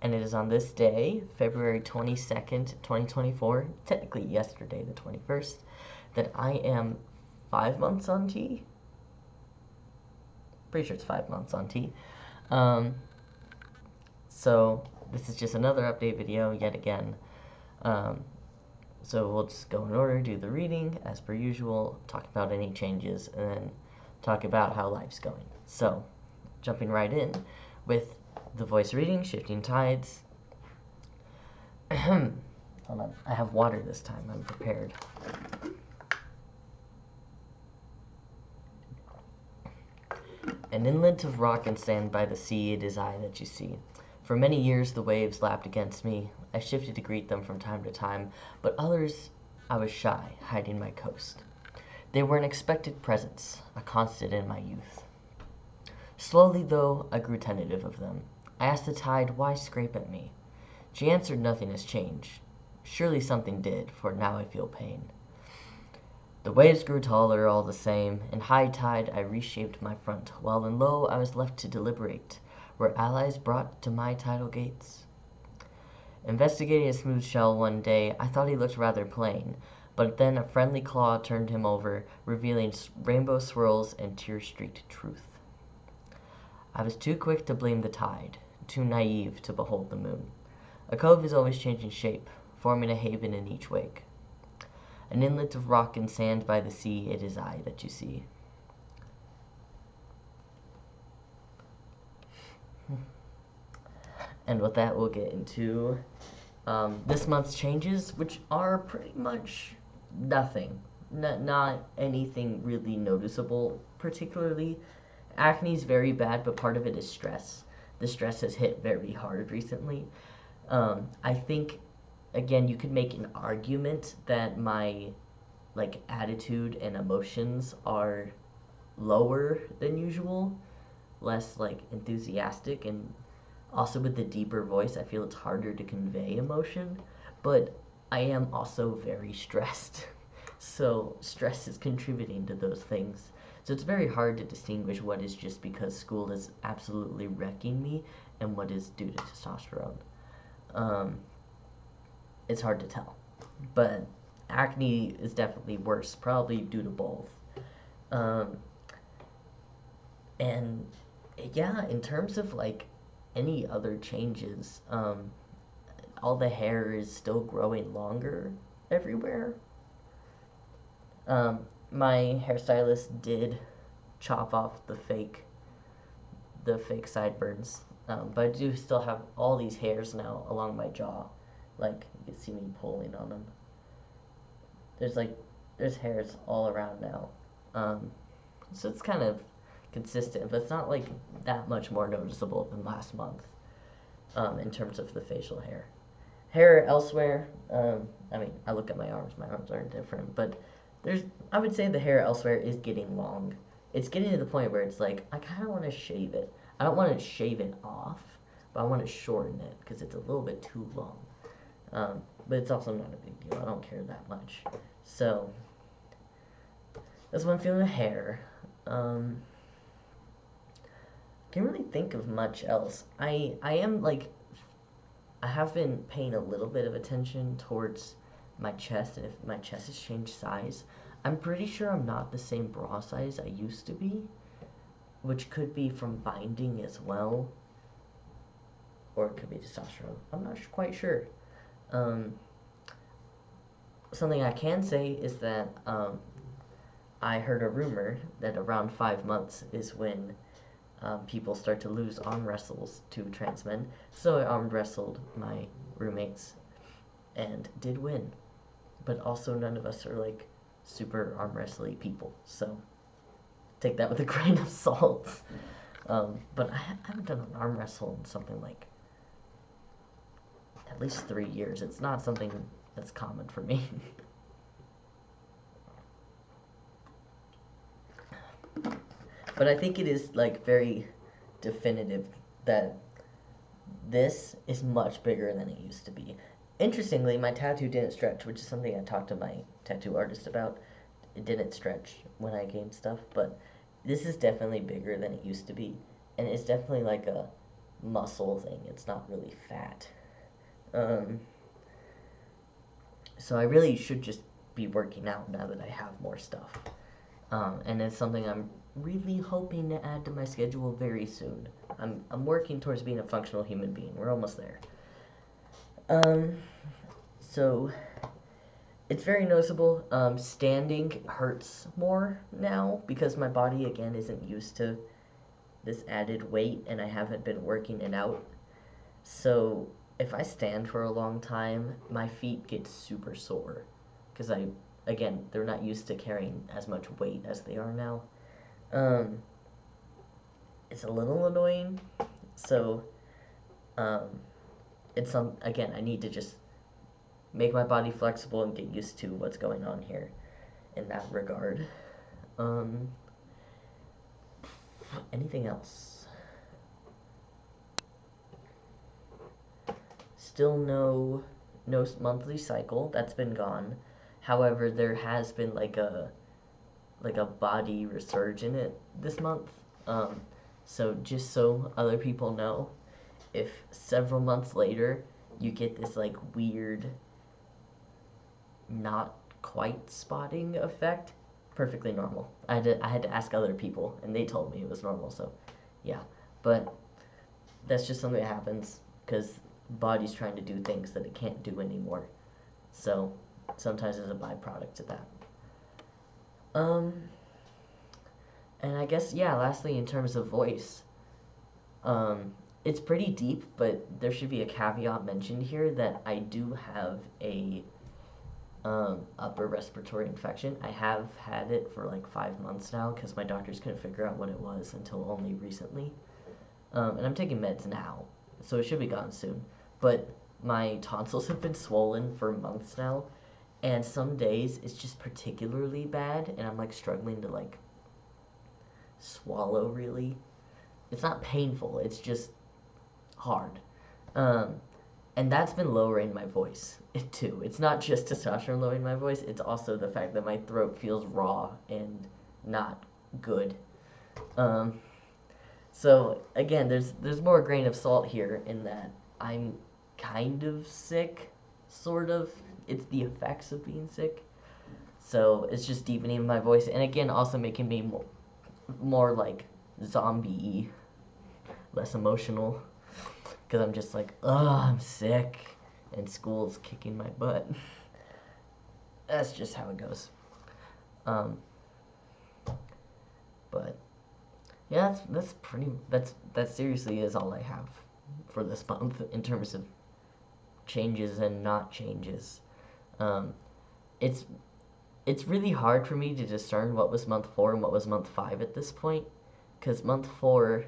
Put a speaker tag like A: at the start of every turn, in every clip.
A: and it is on this day, February 22nd, 2024, technically yesterday, the 21st, that I am 5 months on T. Pretty sure it's 5 months on T. Um, so this is just another update video yet again. Um, so we'll just go in order, do the reading as per usual, talk about any changes, and then talk about how life's going. So, jumping right in with the voice reading, Shifting Tides. Hold on, I have water this time, I'm prepared. An inlet of rock and sand by the sea, it is I that you see. For many years the waves lapped against me. I shifted to greet them from time to time, but others I was shy, hiding my coast. They were an expected presence, a constant in my youth. Slowly, though, I grew tentative of them. I asked the tide, why scrape at me? She answered, nothing has changed. Surely something did, for now I feel pain. The waves grew taller all the same. In high tide I reshaped my front, while in low I was left to deliberate. Were allies brought to my tidal gates? Investigating a smooth shell one day, I thought he looked rather plain, but then a friendly claw turned him over, revealing rainbow swirls and tear-streaked truth. I was too quick to blame the tide, too naive to behold the moon. A cove is always changing shape, forming a haven in each wake. An inlet of rock and sand by the sea, it is I that you see. And with that, we'll get into this month's changes, which are pretty much nothing. Not anything really noticeable, particularly. Acne is very bad, but part of it is stress. The stress has hit very hard recently. I think, again, you could make an argument that my attitude and emotions are lower than usual, less enthusiastic, and also with the deeper voice I feel it's harder to convey emotion, but I am also very stressed. So stress is contributing to those things. So it's very hard to distinguish what is just because school is absolutely wrecking me and what is due to testosterone. It's hard to tell. But acne is definitely worse, probably due to both. And yeah, in terms of any other changes, all the hair is still growing longer everywhere. My hairstylist did chop off the fake sideburns, but I do still have all these hairs now along my jaw. Like, you can see me pulling on them. There's hairs all around now. So it's kind of consistent, but it's not that much more noticeable than last month, in terms of the facial hair. Hair elsewhere, I mean, I look at my arms aren't different, but I would say the hair elsewhere is getting long. It's getting to the point where it's I kind of want to shave it. I don't want to shave it off, but I want to shorten it because it's a little bit too long. But it's also not a big deal. I don't care that much. So, that's what I'm feeling with hair. Can't really think of much else. I have been paying a little bit of attention towards my chest, and if my chest has changed size. I'm pretty sure I'm not the same bra size I used to be, which could be from binding as well, or it could be testosterone. I'm not quite sure. Something I can say is that I heard a rumor that around 5 months is when people start to lose arm wrestles to trans men. So I arm wrestled my roommates and did win. But also none of us are super arm wrestling people. So take that with a grain of salt. But I haven't done an arm wrestle in something at least 3 years. It's not something that's common for me. But I think it is very definitive that this is much bigger than it used to be. Interestingly, my tattoo didn't stretch, which is something I talked to my tattoo artist about. It didn't stretch when I gained stuff, but this is definitely bigger than it used to be. And it's definitely muscle thing. It's not really fat. Um, so I really should just be working out now that I have more stuff. And it's something I'm really hoping to add to my schedule very soon. I'm working towards being a functional human being. We're almost there. Um, so it's very noticeable. Standing hurts more now because my body again isn't used to this added weight, and I haven't been working it out. So if I stand for a long time, my feet get super sore because again, they're not used to carrying as much weight as they are now. Um, it's a little annoying. So, um, again, I need to just make my body flexible and get used to what's going on here in that regard. Um, Anything else? Still no monthly cycle. That's been gone. However, there has been like a body resurge in it this month. So just so other people know, if several months later you get this like weird, not quite spotting effect, perfectly normal. I had to ask other people, and they told me it was normal. So, yeah, but that's just something that happens because body's trying to do things that it can't do anymore. So sometimes there's a byproduct to that. Um, and I guess yeah. Lastly, in terms of voice, it's pretty deep, but there should be a caveat mentioned here that I do have a upper respiratory infection. I have had it for like 5 months now because my doctors couldn't figure out what it was until only recently. And I'm taking meds now, so it should be gone soon. But my tonsils have been swollen for months now, and some days it's just particularly bad, and I'm like struggling to like swallow really. It's not painful, it's just hard. Um, and that's been lowering my voice too. It's not just testosterone lowering my voice, it's also the fact that my throat feels raw and not good. Um, so again, there's more grain of salt here in that I'm kind of sick, sort of. It's the effects of being sick. So it's just deepening my voice, and again, also making me more like zombie-y, less emotional, because I'm just like, oh, I'm sick, and school's kicking my butt. That's just how it goes. Um, but yeah, that seriously is all I have for this month in terms of changes and not changes. Um, it's it's really hard for me to discern what was month 4 and what was month 5 at this point, because month 4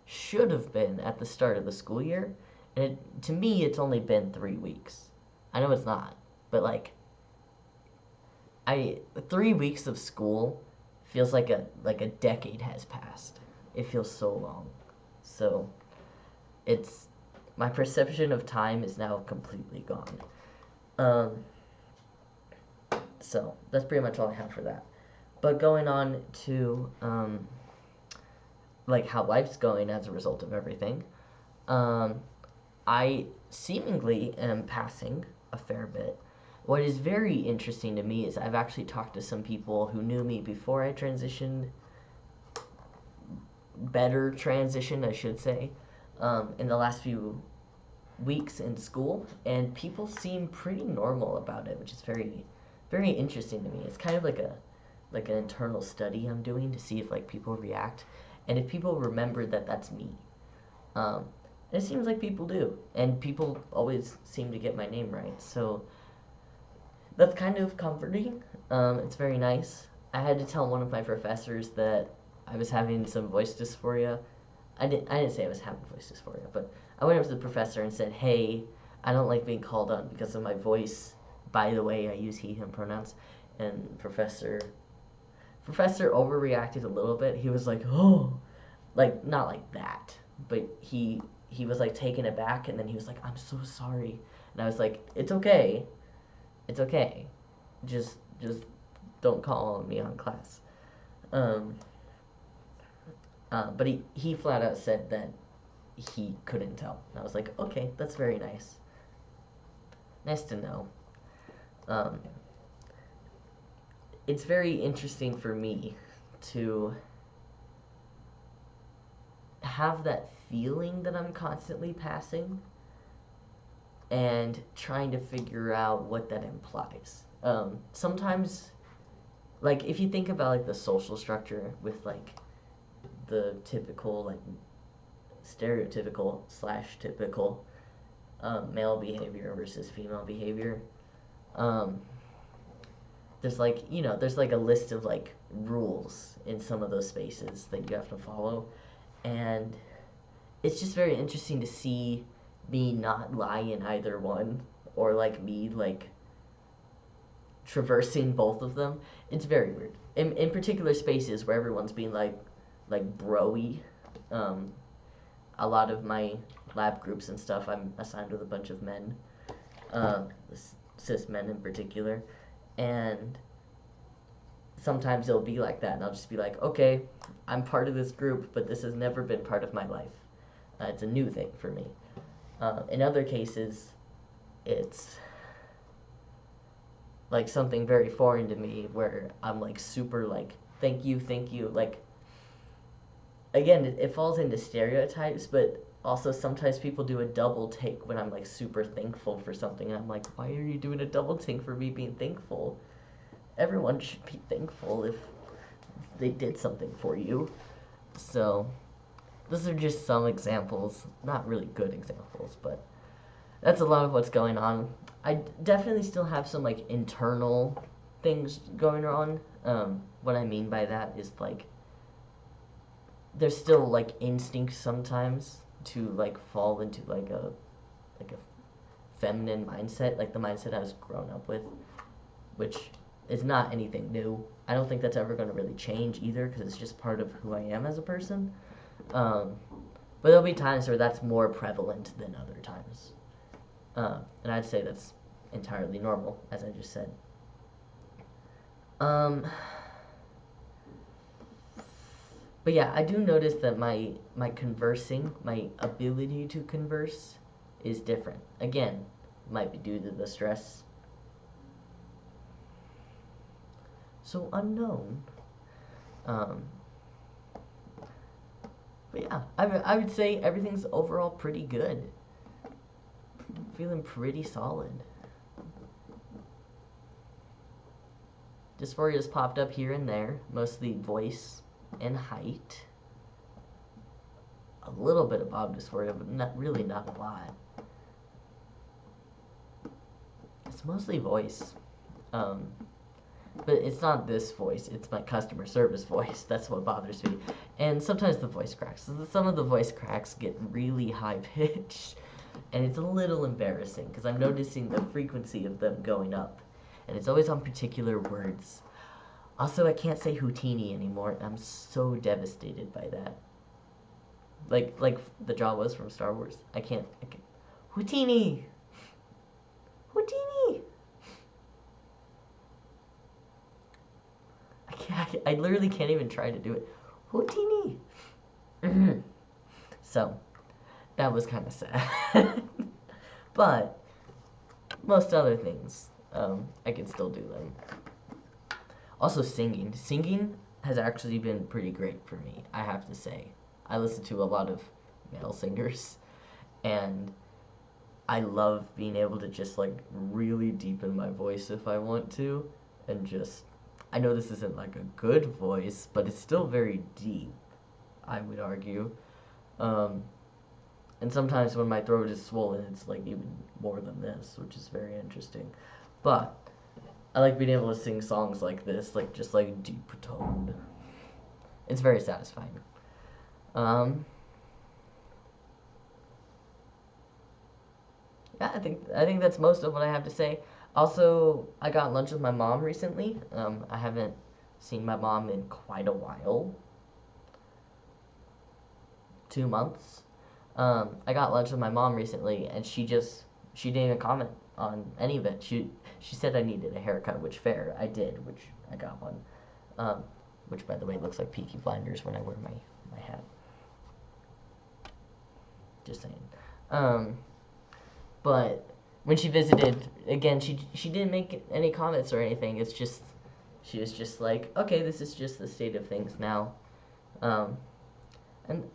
A: should have been at the start of the school year, and to me it's only been 3 weeks. I know it's not, but like 3 weeks of school feels like a decade has passed. It feels so long. So it's my perception of time is now completely gone. Um, so that's pretty much all I have for that. But going on to like how life's going as a result of everything, I seemingly am passing a fair bit. What is very interesting to me is I've actually talked to some people who knew me before I transitioned, better transition, I should say, in the last few weeks in school, and people seem pretty normal about it, which is very, very interesting to me. It's kind of like an internal study I'm doing to see if like people react, and if people remember that that's me. Um, it seems like people do, and people always seem to get my name right, so that's kind of comforting. It's very nice. I had to tell one of my professors that I was having some voice dysphoria. I didn't say I was having voice dysphoria, but I went up to the professor and said, hey, I don't like being called on because of my voice. By the way, I use he, him pronouns. And Professor overreacted a little bit. He was like, oh, like, not like that, but he was like taken aback, and then he was like, I'm so sorry. And I was like, it's okay. It's okay. Just don't call on me on class. But he flat out said that he couldn't tell. And I was like, okay, that's very nice. Nice to know. Um, it's very interesting for me to have that feeling that I'm constantly passing and trying to figure out what that implies. Sometimes, like, if you think about, like, the social structure with, like, the typical, like, stereotypical slash typical male behavior versus female behavior, um, there's, like, there's, like, a list of, like, rules in some of those spaces that you have to follow, and it's just very interesting to see me not lie in either one, or, like, me, like, traversing both of them. It's very weird. In particular spaces where everyone's being, like bro-y. A lot of my lab groups and stuff, I'm assigned with a bunch of men, cis men in particular, and sometimes it'll be like that, and I'll just be like, okay, I'm part of this group, but this has never been part of my life. It's a new thing for me. In other cases, it's like something very foreign to me where I'm like super like, thank you, like, again, it falls into stereotypes, but also sometimes people do a double take when I'm like super thankful for something, and I'm like, why are you doing a double take for me being thankful? Everyone should be thankful if they did something for you. So those are just some examples, not really good examples, but that's a lot of what's going on. I definitely still have some like internal things going on. What I mean by that is like there's still like instincts sometimes to like fall into like a feminine mindset, like the mindset I was grown up with, which is not anything new. I don't think that's ever going to really change either, because it's just part of who I am as a person. But there'll be times where that's more prevalent than other times. And I'd say that's entirely normal, as I just said. But yeah, I do notice that my conversing, my ability to converse, is different. Again, might be due to the stress. So unknown. But yeah, I would say everything's overall pretty good. Feeling pretty solid. Dysphoria's popped up here and there, mostly voice and height. A little bit of Bob dysphoria, but not a lot. It's mostly voice. But it's not this voice, it's my customer service voice. That's what bothers me. And sometimes the voice cracks. Some of the voice cracks get really high pitched, and it's a little embarrassing because I'm noticing the frequency of them going up, and it's always on particular words. Also, I can't say Houdini anymore. I'm so devastated by that. Like the Jawas from Star Wars. I can't. Houdini! Houdini! I literally can't even try to do it. Houdini! So, that was kind of sad. But, most other things, I can still do them. Also, singing. Singing has actually been pretty great for me, I have to say. I listen to a lot of male singers, and I love being able to just, like, really deepen my voice if I want to, and just, I know this isn't, like, a good voice, but it's still very deep, I would argue. And sometimes when my throat is swollen, it's, like, even more than this, which is very interesting. But I like being able to sing songs like this, like, just, like, deep toned. It's very satisfying. Yeah, I think that's most of what I have to say. Also, I got lunch with my mom recently. I haven't seen my mom in quite a while. 2 months. I got lunch with my mom recently, and she didn't even comment on any of it. She said I needed a haircut, which fair, I did, which I got one. Which, by the way, looks like Peaky Blinders when I wear my hat. Just saying. But when she visited again, she didn't make any comments or anything. It's just she was just like, okay, this is just the state of things now. And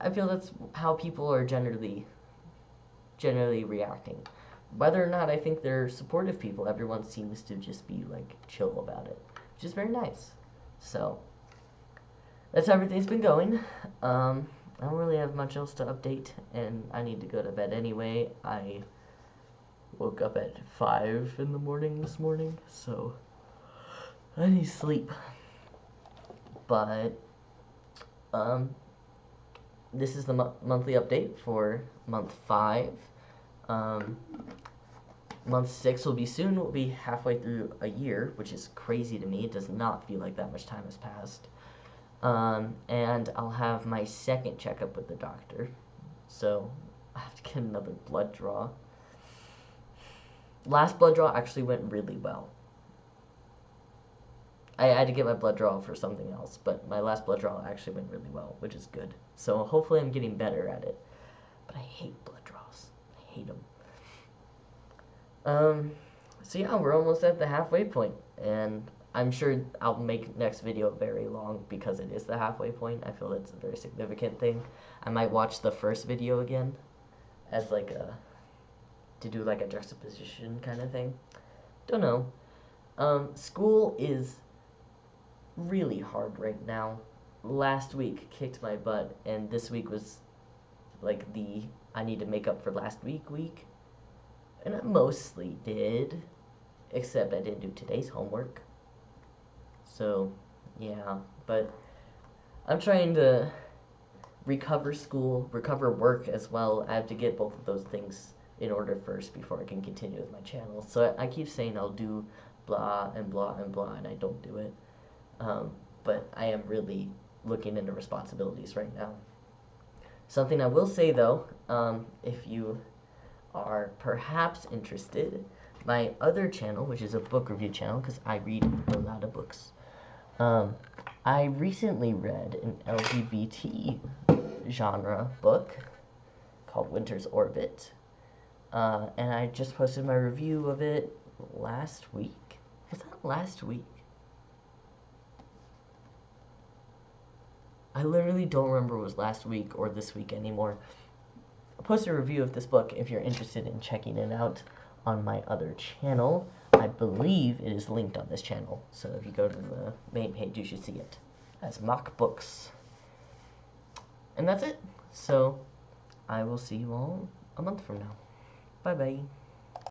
A: I feel that's how people are generally reacting. Whether or not I think they're supportive people, everyone seems to just be like chill about it, which is very nice. So that's how everything's been going. I don't really have much else to update, and I need to go to bed anyway. I woke up at 5 in the morning this morning, so I need sleep. But this is the monthly update for month 5. Month 6 will be soon. We'll be halfway through a year, which is crazy to me. It does not feel like that much time has passed. And I'll have my second checkup with the doctor. So I have to get another blood draw. Last blood draw actually went really well. I had to get my blood draw for something else, but my last blood draw actually went really well, which is good. So hopefully I'm getting better at it. But I hate blood draws. I hate them. So yeah, we're almost at the halfway point, and I'm sure I'll make next video very long because it is the halfway point. I feel that's a very significant thing. I might watch the first video again as like to do like a juxtaposition kind of thing. Don't know. School is really hard right now. Last week kicked my butt, and this week was like the I need to make up for last week. And I mostly did, except I didn't do today's homework. So, yeah, but I'm trying to recover school, recover work as well. I have to get both of those things in order first before I can continue with my channel. So I keep saying I'll do blah and blah and blah, and I don't do it. But I am really looking into responsibilities right now. Something I will say though, if you are perhaps interested, my other channel, which is a book review channel, because I read a lot of books, I recently read an LGBT genre book called Winter's Orbit, and I just posted my review of it last week. Was that last week? I literally don't remember if it was last week or this week anymore. I'll post a review of this book if you're interested in checking it out on my other channel. I believe it is linked on this channel, so if you go to the main page, you should see it as mock books. And that's it. So I will see you all a month from now. Bye bye.